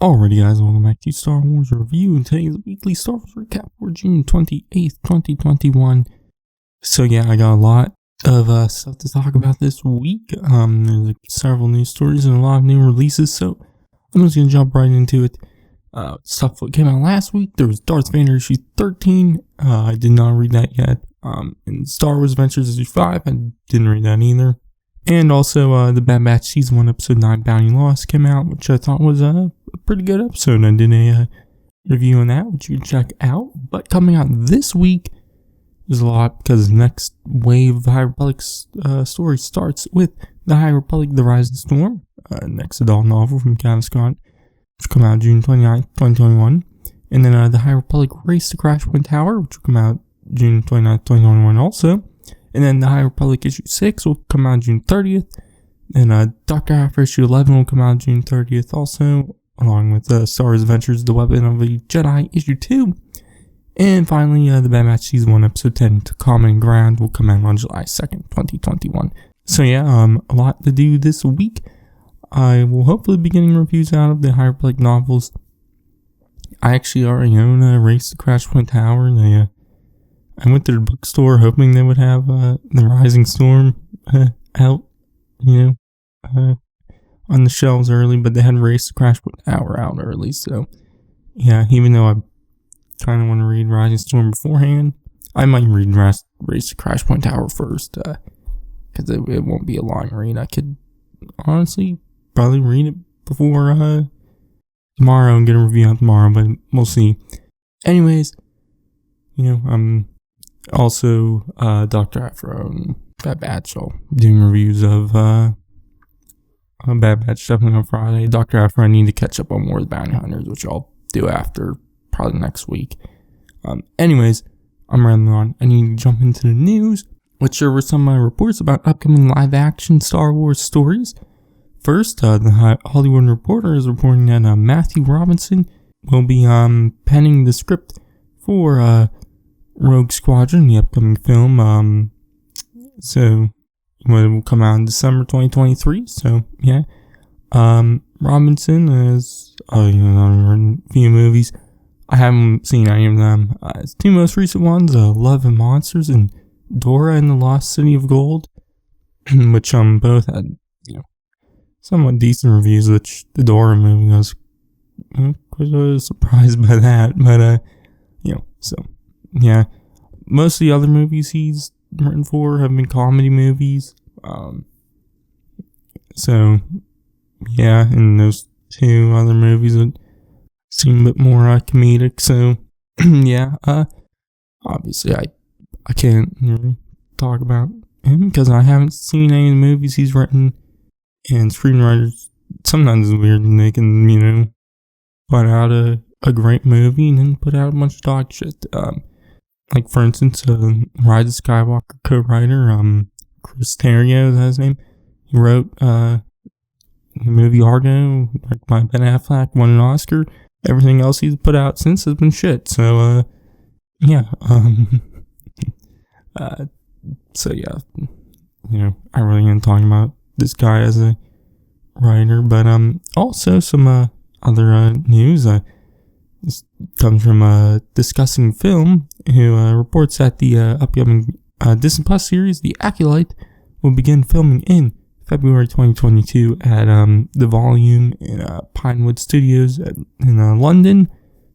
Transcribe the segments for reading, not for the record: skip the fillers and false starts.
Alrighty guys, welcome back to Star Wars Review, and today's weekly Star Wars recap for June 28th, 2021. So yeah, I got a lot of stuff to talk about this week. There's several news stories and a lot of new releases, so I'm just going to jump right into it. Stuff that came out last week, there was Darth Vader issue 13, I did not read that yet. And Star Wars Adventures issue 5, I didn't read that either. And also, the WotBH Season 1 Episode 9 Bounty Lost came out, which I thought was a pretty good episode. I did a review on that, which you can check out. But coming out this week, there's a lot, because the next wave of High Republic's story starts with The High Republic, The Rising Storm, next adult novel from Squadron, which will come out June 29th, 2021. And then The High Republic Race to Crash Point Tower, which will come out June 29th, 2021 also. And then The High Republic issue 6 will come out June 30th. And Dr. After issue 11 will come out June 30th also, along with Star Wars Adventures, The Weapon of the Jedi issue 2. And finally, the WotBH Season 1 episode 10, To Common Ground, will come out on July 2nd, 2021. So yeah, a lot to do this week. I will hopefully be getting reviews out of the High Republic novels. I actually already own Race to Crash Point Tower. I went to the bookstore hoping they would have The Rising Storm out, on the shelves early, but they had Race to Crash Point Tower out early, so yeah, even though I kind of want to read Rising Storm beforehand, I might read Race to Crash Point Tower first, because it won't be a long read. I could honestly probably read it before tomorrow and get a review out tomorrow, but we'll see. Anyways, also, Dr. Afro and WotBH, I'll be doing reviews of WotBH definitely on Friday. Dr. Afro, I need to catch up on more of the Bounty Hunters, which I'll do after, probably next week. Anyways, I'm rambling on. I need to jump into the news, which there were some reports about upcoming live-action Star Wars stories. First, the Hollywood Reporter is reporting that Matthew Robinson will be penning the script for Rogue Squadron, the upcoming film. So it will come out in December 2023. So yeah, Robinson has written a few movies. I haven't seen any of them. His two most recent ones, Love and Monsters and Dora and the Lost City of Gold, which both had somewhat decent reviews. Which the Dora movie was quite surprised by that, but so. Yeah, most of the other movies he's written for have been comedy movies. So, yeah, and those two other movies that seem a bit more comedic. So, yeah, obviously I can't really talk about him because I haven't seen any of the movies he's written. And screenwriters, sometimes it's weird when they can, put out a great movie and then put out a bunch of dog shit. Like, for instance, Rise of Skywalker co-writer, Chris Terrio, is that his name? He wrote the movie Argo, like by Ben Affleck, won an Oscar. Everything else he's put out since has been shit. So, yeah. So, yeah. I really am talking about this guy as a writer. But also some other news. This comes from Discussing Film, who reports that the upcoming Disney Plus series, The Acolyte, will begin filming in February 2022 at the Volume in Pinewood Studios in London.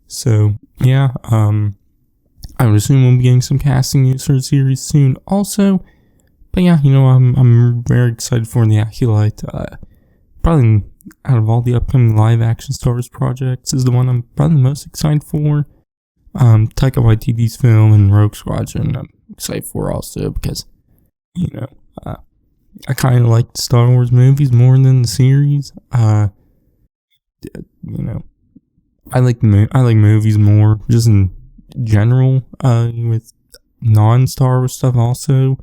So, yeah, I would assume we'll be getting some casting news for the series soon also. But yeah, I'm very excited for The Acolyte. Probably out of all the upcoming live-action Star Wars projects, is the one I'm probably the most excited for. Taika Waititi's film and Rogue Squadron I'm excited for also because, I kind of like the Star Wars movies more than the series. I like movies more, just in general, with non-Star Wars stuff also.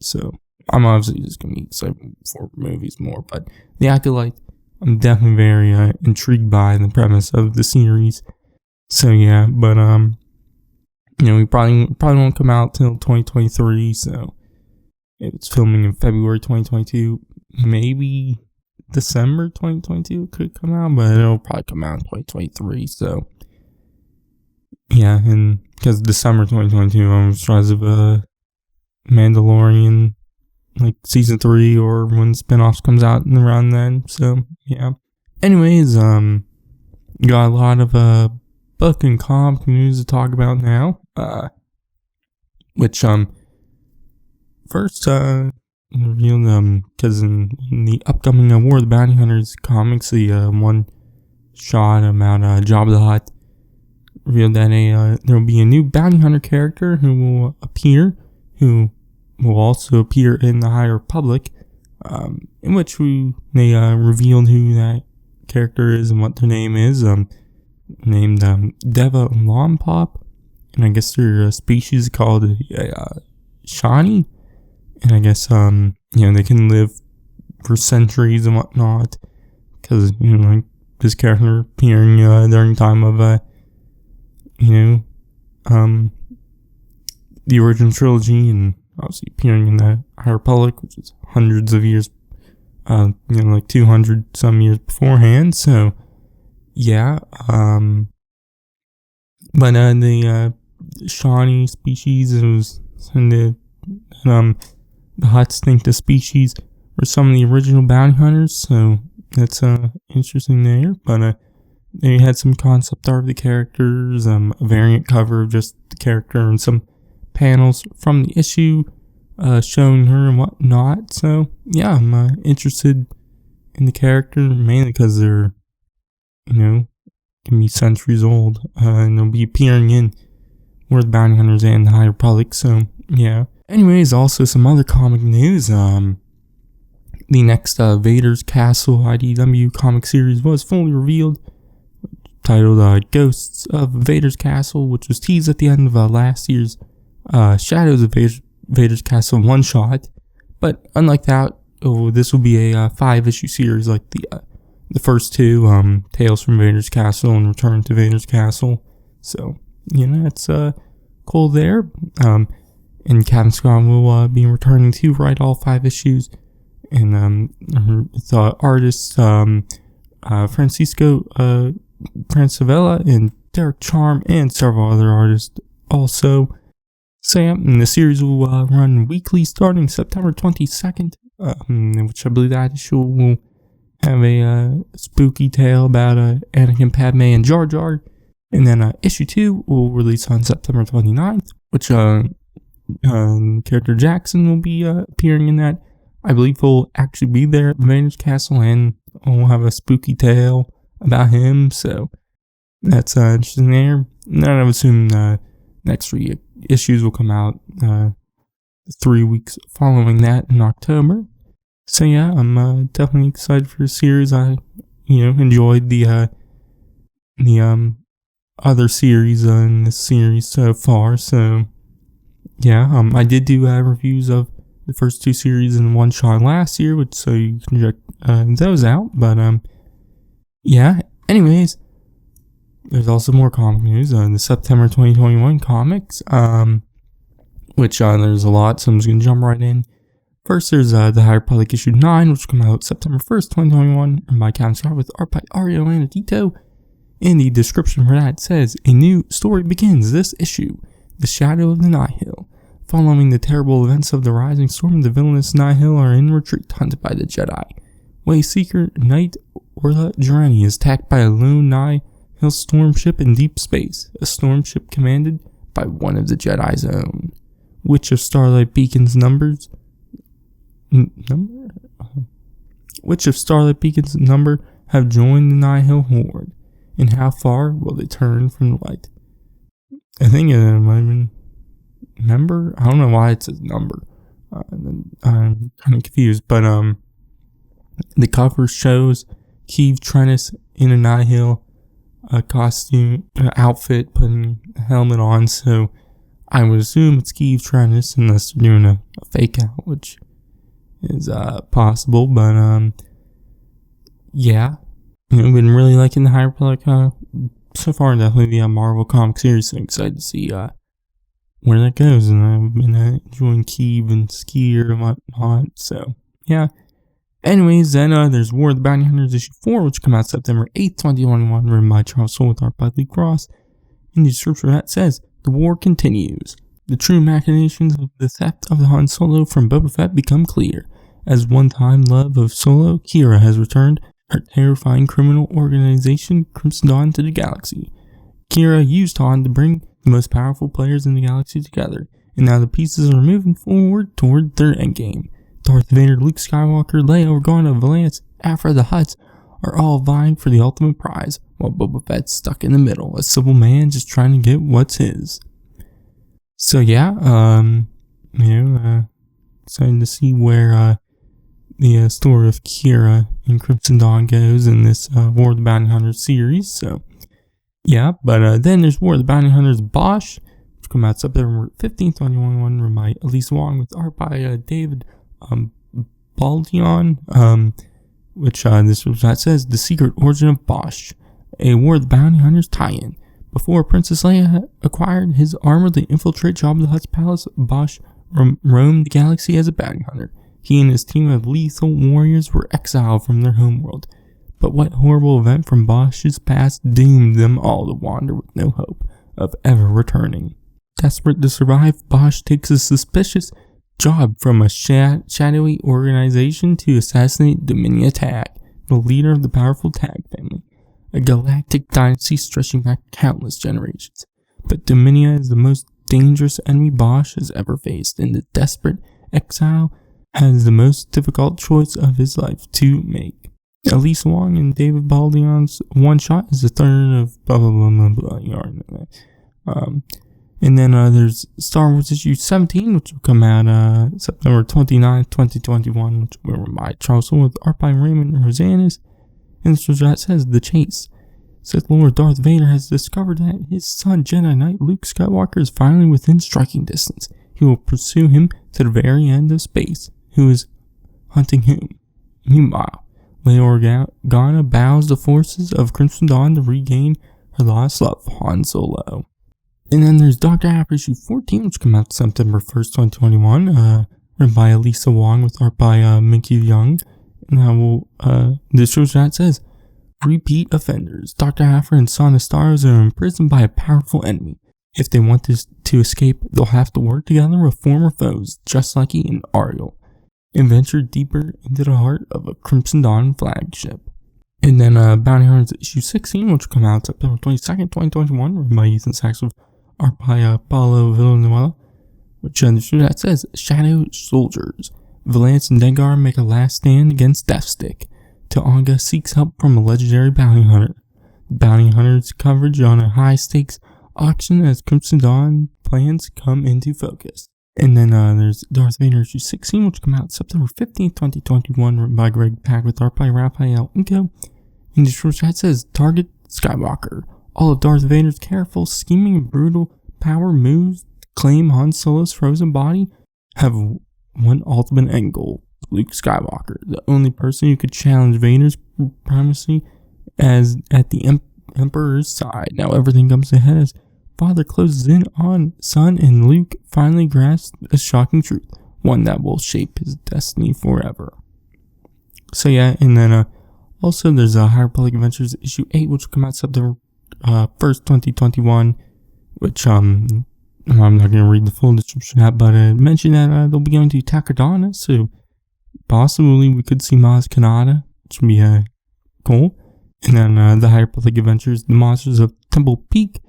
So I'm obviously just going to be excited for movies more, but The Acolyte, I'm definitely very intrigued by the premise of the series. So yeah, but we probably won't come out till 2023. So if it's filming in February 2022, maybe December 2022 could come out, but it'll probably come out in 2023. Yeah, and because December 2022 was Rise of Mandalorian, like season 3, or when spinoffs comes out around then. So yeah. Anyways, got a lot of book and comic news to talk about now. Which first revealed because in the upcoming War of the Bounty Hunters comics, the one shot about Jabba the Hutt revealed that there will be a new bounty hunter character who will appear, who will also appear in the High Republic, in which they revealed who that character is and what their name is, named Deva Lompop, and I guess their species called Shawnee, and I guess they can live for centuries and whatnot, because like this character appearing during time of the original trilogy, and obviously appearing in the High Republic, which is hundreds of years, like 200 some years beforehand. So yeah, but the Shawnee species is the Hutts think the species were some of the original bounty hunters, so that's interesting there. But they had some concept art of the characters, a variant cover of just the character, and some panels from the issue showing her and whatnot. So yeah, I'm interested in the character, mainly because they're can be centuries old, and they'll be appearing in War of the Bounty Hunters and the High Republic. So yeah. Anyways, also some other comic news. The next Vader's Castle IDW comic series was fully revealed, titled Ghosts of Vader's Castle, which was teased at the end of last year's Shadows of Vader's Castle one-shot. But unlike that, this will be a 5-issue series like the first two, Tales from Vader's Castle and Return to Vader's Castle. So, it's cool there. And Captain Squadron will be returning to write all 5 issues. And it's artists Francisco Francavilla and Derek Charm and several other artists also. So yeah, and the series will run weekly starting September 22nd, which I believe that issue will have a spooky tale about Anakin, Padme, and Jar Jar. And then issue 2 will release on September 29th, which character Jackson will be appearing in that. I believe he'll actually be there at Vader's Castle, and we'll have a spooky tale about him. So that's interesting there. And then I would assume next 3 issues will come out 3 weeks following that in October. So yeah, I'm definitely excited for the series. I enjoyed the other series in this series so far. So yeah, I did do reviews of the first 2 series in one shot last year, so you can check those out. But yeah. Anyways, there's also more comic news. The September 2021 comics, which there's a lot, so I'm just gonna jump right in. First, there's the High Republic issue 9, which will come out September 1st, 2021, and by Captain Squadron with art by Ario Anadito. In the description for that, it says, a new story begins this issue, The Shadow of the Nihil. Following the terrible events of the Rising Storm, the villainous Nihil are in retreat, hunted by the Jedi. Wayseeker Knight Orla Jarani is attacked by a lone Nihil storm ship in deep space, a storm ship commanded by one of the Jedi's own. Which of Starlight Beacon's number have joined the Nihil horde, and how far will they turn from the light? I think it might have been member. I don't know why it says number. I'm kind of confused, but the cover shows Keeve Trennis in a Nihil costume outfit, putting a helmet on. So I would assume it's Keeve Trennis, unless they're doing a fake out, which is possible. But yeah, been really liking the High Republic so far. Definitely the Marvel comic series. So excited to see where that goes, and I've been enjoying Keeve and Skier and whatnot. So yeah. Anyways, then there's War of the Bounty Hunters issue 4, which come out September 8th, 2021, written by Charles Soule with art by Lee Cross. In the description that says, the war continues. The true machinations of the theft of the Han Solo from Boba Fett become clear. As one-time love of Solo, Kira has returned her terrifying criminal organization, Crimson Dawn, to the galaxy. Kira used Han to bring the most powerful players in the galaxy together, and now the pieces are moving forward toward their endgame. Darth Vader, Luke Skywalker, Leia Organa, Valance, Afra the Hutts are all vying for the ultimate prize, while Boba Fett's stuck in the middle, a simple man just trying to get what's his. So yeah, excited to see where the story of Kira and Crimson Dawn goes in this War of the Bounty Hunters series. So yeah, but then there's War of the Bounty Hunters WotBH, which come out September 15th, 2021, written by Elisa Wong with art by David Baldion, which this website says, The Secret Origin of WotBH, a War of the Bounty Hunters tie-in. Before Princess Leia acquired his armor to infiltrate Jabba the Hutt's palace, WotBH roamed the galaxy as a bounty hunter. He and his team of lethal warriors were exiled from their homeworld. But what horrible event from WotBH's past doomed them all to wander with no hope of ever returning? Desperate to survive, WotBH takes a suspicious job from a shadowy organization to assassinate Dominia Tag, the leader of the powerful Tag family, a galactic dynasty stretching back countless generations. But Dominia is the most dangerous enemy WotBH has ever faced, and the desperate exile has the most difficult choice of his life to make. Elisa Wong and David Baldion's one shot is the third of blah blah blah blah blah. And then there's Star Wars issue 17, which will come out September 29th, 2021, which will be written by Charles Soule with art by Raymond Rosanes. And this that says, The Chase. Sith Lord Darth Vader has discovered that his son Jedi Knight Luke Skywalker is finally within striking distance. He will pursue him to the very end of space. Who is hunting whom? Meanwhile, Leia Organa bows the forces of Crimson Dawn to regain her lost love, Han Solo. And then there's Dr. Aphra issue 14, which came out September 1st, 2021, written by Elisa Wong with art by Mickey Young. And I will, this shows that says, Repeat offenders. Dr. Aphra and Son of Stars are imprisoned by a powerful enemy. If they want to escape, they'll have to work together with former foes, just like he and Ariel, and venture deeper into the heart of a Crimson Dawn flagship. And then Bounty Hunters issue 16, which will come out September 22nd, 2021, written by Ethan Sachs with art by Paulo Villanueva, which that says, Shadow Soldiers. Valance and Dengar make a last stand against Deathstick. Ta'onga seeks help from a legendary bounty hunter. The bounty hunter's coverage on a high-stakes auction as Crimson Dawn plans come into focus. And then there's Darth Vader issue 16, which come out September 15th, 2021, written by Greg Pak with art by Raphael Inco. In the short chat says, Target Skywalker. All of Darth Vader's careful, scheming, and brutal power moves to claim Han Solo's frozen body have one ultimate end goal. Luke Skywalker, the only person who could challenge Vader's primacy as at the Emperor's side. Now everything comes ahead as Father closes in on Son, and Luke finally grasps a shocking truth, one that will shape his destiny forever. So yeah, and then also there's High Republic Adventures issue 8, which will come out September 1st, 2021, which I'm not going to read the full description of that, but I mentioned that they'll be going to Takodana, so possibly we could see Maz Kanata, which would be cool. And then the High Republic Adventures, The Monsters of Temple Peak,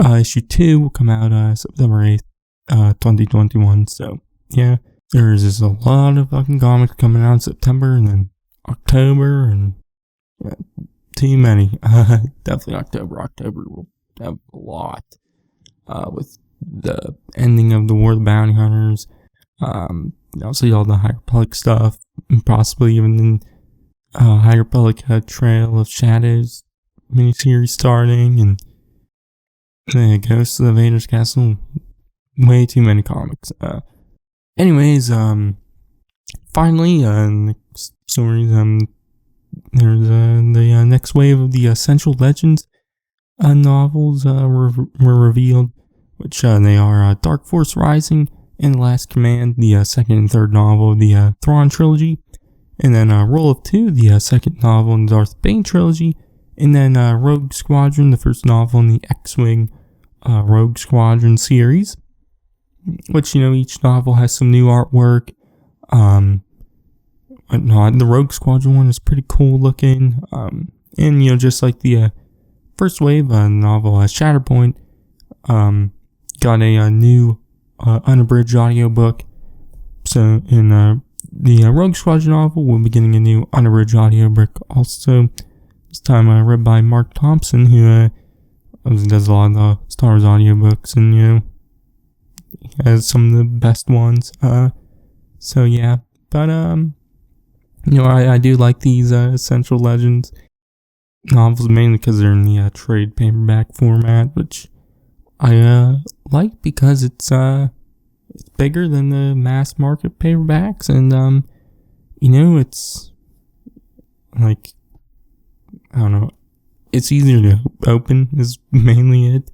issue 2 will come out September 8th, 2021. So yeah, there's just a lot of fucking comics coming out in September and then October, and too many. Definitely October. October will have a lot with the ending of the War of the Bounty Hunters. Also all the High Republic stuff, and possibly even the High Republic Trail of Shadows miniseries starting, and Ghosts of the Vader's Castle. Way too many comics. Anyways, finally, next stories, there's the next wave of the Essential Legends novels were revealed, which they are Dark Force Rising and The Last Command, the second and third novel of the Thrawn trilogy. And then Roll of Two, the second novel in the Darth Bane trilogy. And then Rogue Squadron, the first novel in the X-Wing Rogue Squadron series. Which, each novel has some new artwork. The Rogue Squadron one is pretty cool looking. And, just like the first wave novel, Shatterpoint, got a new unabridged audiobook. So in the Rogue Squadron novel, we'll be getting a new unabridged audiobook also. This time read by Mark Thompson, who does a lot of the Star Wars audiobooks, and has some of the best ones. So yeah, but I do like these Essential Legends novels mainly because they're in the trade paperback format, which I like because it's bigger than the mass market paperbacks, and it's like, I don't know, it's easier to open is mainly it.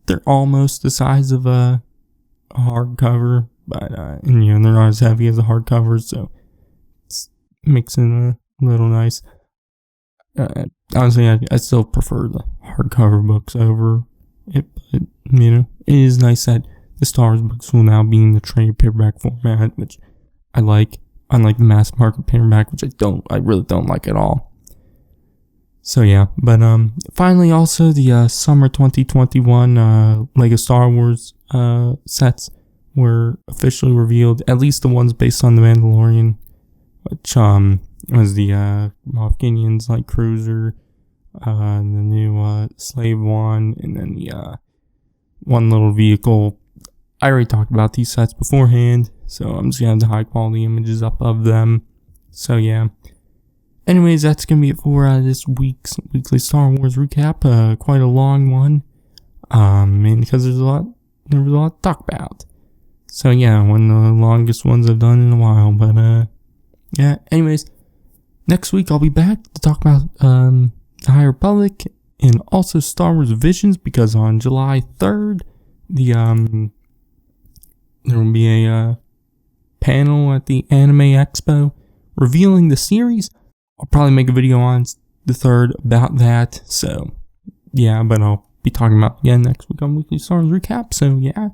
They're almost the size of a hardcover, but and they're not as heavy as a hardcover, so it makes it a little nice. Honestly, I still prefer the hardcover books over it, but it is nice that the Star Wars books will now be in the trade paperback format, which I like, unlike the mass market paperback, which I really don't like at all. So yeah, but finally also the summer 2021 Lego Star Wars sets were officially revealed, at least the ones based on The Mandalorian, which was the Moff Gideon's light cruiser, the new slave one, and then the one little vehicle. I already talked about these sets beforehand, so I'm just gonna have the high quality images up of them. So yeah. Anyways, that's gonna be it for this week's weekly Star Wars recap. Quite a long one, mainly because there was a lot to talk about. So yeah, one of the longest ones I've done in a while. But yeah. Anyways, next week I'll be back to talk about the High Republic and also Star Wars Visions, because on July 3rd, there will be a panel at the Anime Expo revealing the series. I'll probably make a video on the 3rd about that. So yeah, but I'll be talking about again next week on Weekly Star Wars Recap. So yeah.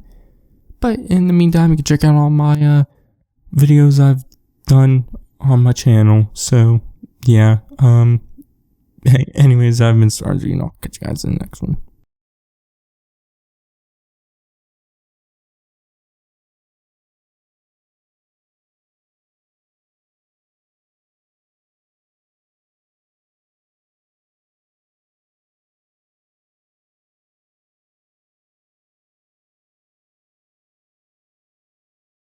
But in the meantime, you can check out all my videos I've done on my channel. So yeah. Anyways, I've been Star Wars, I'll catch you guys in the next one.